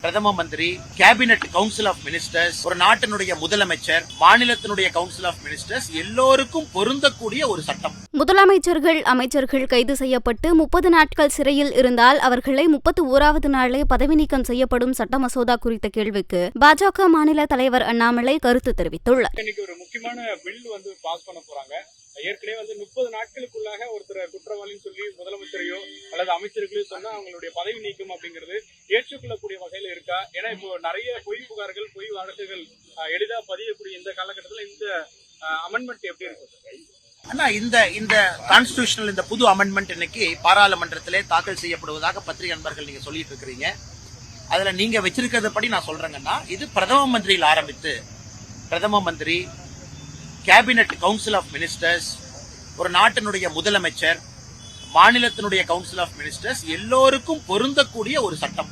பிரதம மந்திரி, cabinet council of ministers, ஒரு நாட்டினுடைய முதலமைச்சர், மாநிலத்தினுடைய கவுன்சில் ஆஃப் மினிஸ்டர்ஸ் எல்லோருக்கும் பொருந்தக்கூடிய ஒரு சட்டம். முதலமைச்சர்கள், அமைச்சர்கள் கைது செய்யப்பட்டு 30 நாட்கள் சிறையில் இருந்தால் அவர்களை 31வது நாளே பதவி நீக்கம் செய்யப்படும் சட்ட மசோதா குறித்த கேள்விக்கு பாஜக மாநில தலைவர் அண்ணாமலை கருத்து தெரிவித்துள்ளார். இன்னைக்கு ஒரு முக்கியமான பில் பாஸ் பண்ண போறாங்க. ஏற்கனவே 30 நாட்களுக்குள்ளாக ஒருத்தர் குற்றவாளின்னு சொல்லி முதலமைச்சரையோ அல்லது அமைச்சர்களையோ சொன்னா அவங்களுடைய பதவி நீக்கம் அப்படிங்கிறது ஏற்றுக்கொள்ளக்கூடிய வகையில இருக்கா? ஏன்னா இப்போ நிறைய பொய் புகார்கள், பொய் வழக்குகள் எளிதா பதியக்கூடிய இந்த காலகட்டத்தில் இந்த அமெண்ட்மெண்ட் எப்படி இருக்கும்? ஆனா இந்த கான்ஸ்டிடியூஷனல் இந்த புது அமெண்ட்மெண்ட் இன்னைக்கு பாராளுமன்றத்திலே தாக்கல் செய்யப்படுவதாக பத்திரிகை நண்பர்கள் நீங்க சொல்லிட்டு இருக்கிறீங்க. அதுல நீங்க வச்சிருக்கிறத படி நான் சொல்றேங்கன்னா, இது பிரதம மந்திரியில் ஆரம்பித்து பிரதம மந்திரி, கேபினட் கவுன்சில் ஆஃப் மினிஸ்டர்ஸ், ஒரு நாட்டினுடைய முதலமைச்சர், மாநிலத்தினுடைய கவுன்சில் ஆஃப் மினிஸ்டர்ஸ் எல்லோருக்கும் பொருந்தக்கூடிய ஒரு சட்டம்.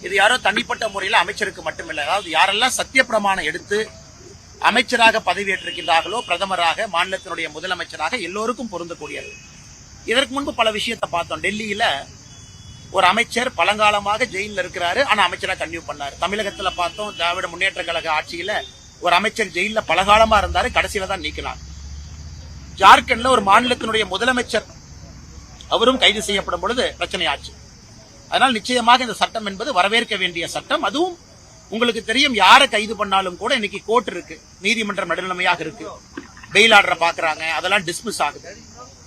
இது யாரோ தனிப்பட்ட முறையில் அமைச்சருக்கு மட்டுமில்லை, அதாவது யாரெல்லாம் சத்திய பிரமாணம் எடுத்து அமைச்சராக பதவியேற்றிருக்கின்றார்களோ, பிரதமராக, மாநிலத்தினுடைய முதலமைச்சராக எல்லோருக்கும் பொருந்தக்கூடியது. இதற்கு முன்பு பல விஷயத்தை பார்த்தோம். டெல்லியில ஒரு அமைச்சர் பழங்காலமாக ஜெயிலில் இருக்கிறாரு, ஆனா அமைச்சராக கன்டினியூ பண்ணாரு. தமிழகத்துல பார்த்தோம், திராவிட முன்னேற்ற கழக ஆட்சியில ஒரு அமைச்சர் ஜெயில பலகாலமா இருந்தாரு, கடைசியில தான் நீக்கினார். ஜார்க்கண்ட்ல ஒரு மாநிலத்தினுடைய முதலமைச்சர் அவரும் கைது செய்யப்படும் பொழுது பிரச்சனை ஆச்சு. அதனால் நிச்சயமாக இந்த சட்டம் என்பது வரவேற்க வேண்டிய சட்டம். அதுவும் உங்களுக்கு தெரியும், யாரை கைது பண்ணாலும் கூட இன்னைக்கு கோர்ட் இருக்கு, நீதிமன்றம் நடுநிலைமையாக இருக்கு, பெயில் ஆர்டரை பாக்குறாங்க, அதெல்லாம் டிஸ்மிஸ் ஆகுது.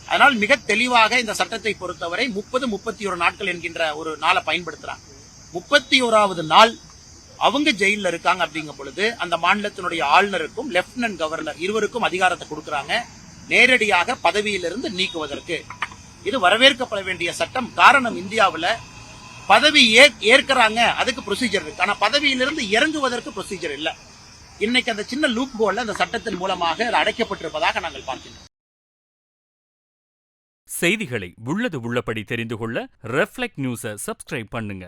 அதனால் மிக தெளிவாக இந்த சட்டத்தை பொறுத்தவரை 30-31 நாட்கள் என்கின்ற ஒரு நாளை பயன்படுத்துறாங்க. 31வது நாள் அவங்க ஜெயில இருக்காங்க அப்படிங்கும் பொழுது அந்த மாநிலத்தினுடைய ஆளுநருக்கும் லெப்டினன்ட் கவர்னர் இருவருக்கும் அதிகாரத்தை கொடுக்கறாங்க, நேரடியாக பதவியிலிருந்து நீக்குவதற்கு. இது வரவேற்கப்பட வேண்டிய சட்டம். காரணம், இந்தியாவில் பதவி ஏற்கிறாங்க, அதுக்கு ப்ரொசீஜர் இருக்கு, ஆனா பதவியிலிருந்து இறங்குவதற்கு ப்ரொசீஜர் இல்ல. இன்னைக்கு அந்த சின்ன லூப் ஹோல் அந்த சட்டத்தின் மூலமாக அடைக்கப்பட்டிருப்பதாக நாங்கள் பார்க்கிறோம். செய்திகளை உள்ளது உள்ளபடி தெரிந்து கொள்ள ரெஃப்ளெக்ட் நியூஸை சப்ஸ்கிரைப் பண்ணுங்க.